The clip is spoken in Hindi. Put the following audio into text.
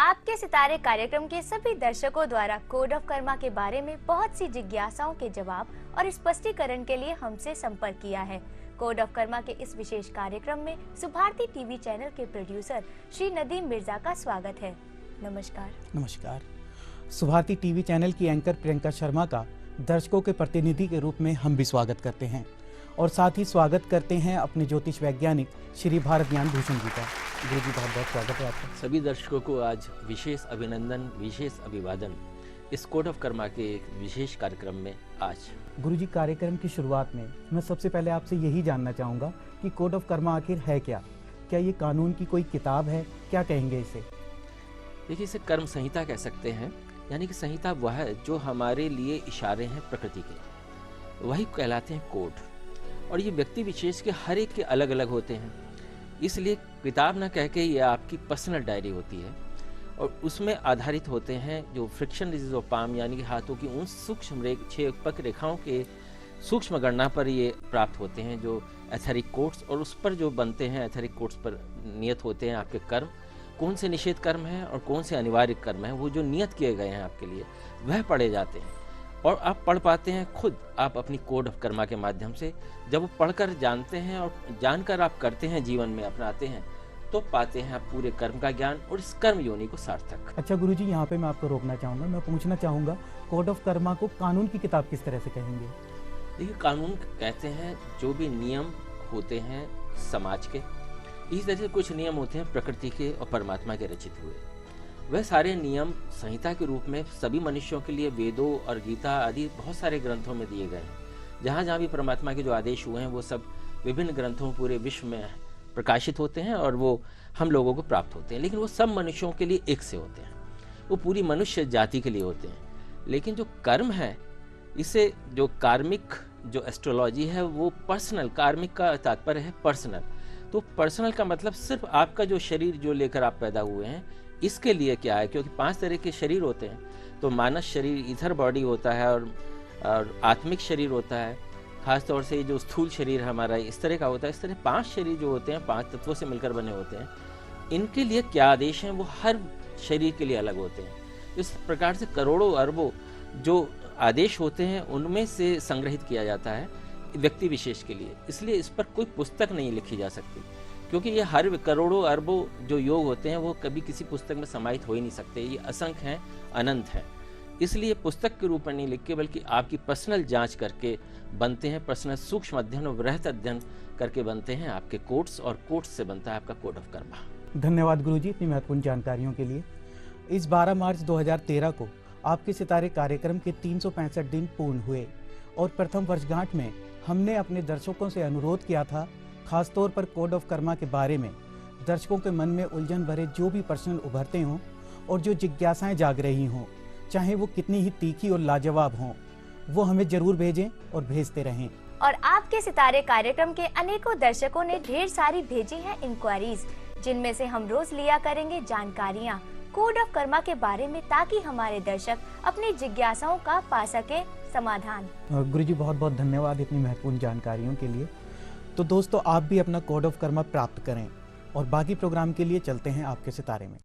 आपके सितारे कार्यक्रम के सभी दर्शकों द्वारा कोड ऑफ कर्मा के बारे में बहुत सी जिज्ञासाओं के जवाब और स्पष्टीकरण के लिए हमसे संपर्क किया है। कोड ऑफ कर्मा के इस विशेष कार्यक्रम में सुभारती टीवी चैनल के प्रोड्यूसर श्री नदीम मिर्जा का स्वागत है। नमस्कार। नमस्कार। सुभारती टीवी चैनल की एंकर प्रियंका शर्मा का दर्शकों के प्रतिनिधि के रूप में हम भी स्वागत करते हैं और साथ ही स्वागत करते हैं अपने ज्योतिष वैज्ञानिक श्री भारत ज्ञान भूषण जी का। गुरु जी बहुत बहुत स्वागत है आपका। सभी दर्शकों को आज विशेष अभिनंदन, विशेष अभिवादन इस कोड ऑफ कर्मा के एक विशेष कार्यक्रम में आज। गुरु जी, कार्यक्रम की शुरुआत में मैं सबसे पहले आपसे यही जानना चाहूँगा कि कोड ऑफ कर्मा आखिर है क्या? क्या ये कानून की कोई किताब है? क्या कहेंगे इसे? देखिए, इसे कर्म संहिता कह सकते हैं, यानी कि संहिता वह है जो हमारे लिए इशारे हैं प्रकृति के, वही कहलाते हैं कोड। और ये व्यक्ति विशेष के हर एक के अलग अलग होते हैं, इसलिए किताब ना कह के ये आपकी पर्सनल डायरी होती है और उसमें आधारित होते हैं जो फ्रिक्शन डिजीज ऑफ पाम, यानी कि हाथों की उन सूक्ष्म छेपक रेखाओं के सूक्ष्म गणना पर ये प्राप्त होते हैं, जो एथेरिक कोड्स, और उस पर जो बनते हैं एथेरिक कोड्स पर नियत होते हैं आपके कर्म, कौन से निषेध कर्म हैं और कौन से अनिवार्य कर्म हैं, वो जो नियत किए गए हैं आपके लिए वह पढ़े जाते हैं और आप पढ़ पाते हैं खुद आप अपनी कोड ऑफ कर्मा के माध्यम से। जब वो पढ़कर जानते हैं और जानकर आप करते हैं, जीवन में अपनाते हैं, तो पाते हैं आप पूरे कर्म का ज्ञान और इस कर्म योनि को सार्थक। अच्छा गुरु जी, यहाँ पे मैं आपको रोकना चाहूँगा। मैं पूछना चाहूँगा, कोड ऑफ कर्मा को कानून की किताब किस तरह से कहेंगे? देखिए, कानून कहते हैं जो भी नियम होते हैं समाज के, इसी तरह से कुछ नियम होते हैं प्रकृति के और परमात्मा के रचित हुए। वह सारे नियम संहिता के रूप में सभी मनुष्यों के लिए वेदों और गीता आदि बहुत सारे ग्रंथों में दिए गए हैं। जहाँ जहाँ भी परमात्मा के जो आदेश हुए हैं वो सब विभिन्न ग्रंथों पूरे विश्व में प्रकाशित होते हैं और वो हम लोगों को प्राप्त होते हैं। लेकिन वो सब मनुष्यों के लिए एक से होते हैं, वो पूरी मनुष्य जाति के लिए होते हैं। लेकिन जो कर्म है, इसे जो कार्मिक जो एस्ट्रोलॉजी है वो पर्सनल, कार्मिक का तात्पर्य है पर्सनल। तो पर्सनल का मतलब सिर्फ आपका जो शरीर जो लेकर आप पैदा हुए हैं इसके लिए क्या है, क्योंकि 5 तरह के शरीर होते हैं। तो मानस शरीर, इधर बॉडी होता है और आत्मिक शरीर होता है, खास तौर से जो स्थूल शरीर हमारा इस तरह का होता है। इस तरह 5 शरीर जो होते हैं 5 तत्वों से मिलकर बने होते हैं। इनके लिए क्या आदेश हैं वो हर शरीर के लिए अलग होते हैं। इस प्रकार से करोड़ों अरबों जो आदेश होते हैं उनमें से संग्रहित किया जाता है व्यक्ति विशेष के लिए। इसलिए इस पर कोई पुस्तक नहीं लिखी जा सकती, क्योंकि ये हर करोड़ों अरबों जो योग होते हैं वो कभी किसी पुस्तक में समाहित हो ही नहीं सकते। ये असंख्य हैं, अनंत हैं। इसलिए पुस्तक के रूप में नहीं लिख के बल्कि आपकी पर्सनल जांच करके बनते हैं, पर्सनल सूक्ष्म अध्ययन और वृहत अध्ययन करके बनते हैं आपके कोड्स, और कोड्स से बनता है आपका कोड ऑफ कर्मा। धन्यवाद गुरु जी इतनी महत्वपूर्ण जानकारियों के लिए। इस 12 मार्च 2013 को आपके सितारे कार्यक्रम के 365 दिन पूर्ण हुए और प्रथम वर्षगांठ में हमने अपने दर्शकों से अनुरोध किया था, खासतौर पर कोड ऑफ कर्मा के बारे में दर्शकों के मन में उलझन भरे जो भी प्रश्न उभरते हों और जो जिज्ञासाएं जाग रही हों, चाहे वो कितनी ही तीखी और लाजवाब हों, वो हमें जरूर भेजें और भेजते रहें। और आपके सितारे कार्यक्रम के अनेकों दर्शकों ने ढेर सारी भेजी हैं इंक्वायरीज, जिनमें से हम रोज लिया करेंगे जानकारियाँ कोड ऑफ कर्मा के बारे में, ताकि हमारे दर्शक अपनी जिज्ञासाओं का पा सके समाधान। गुरु जी बहुत बहुत धन्यवाद इतनी महत्वपूर्ण जानकारियों के लिए। तो दोस्तों, आप भी अपना कोड ऑफ कर्मा प्राप्त करें और बाकी प्रोग्राम के लिए चलते हैं आपके सितारे में।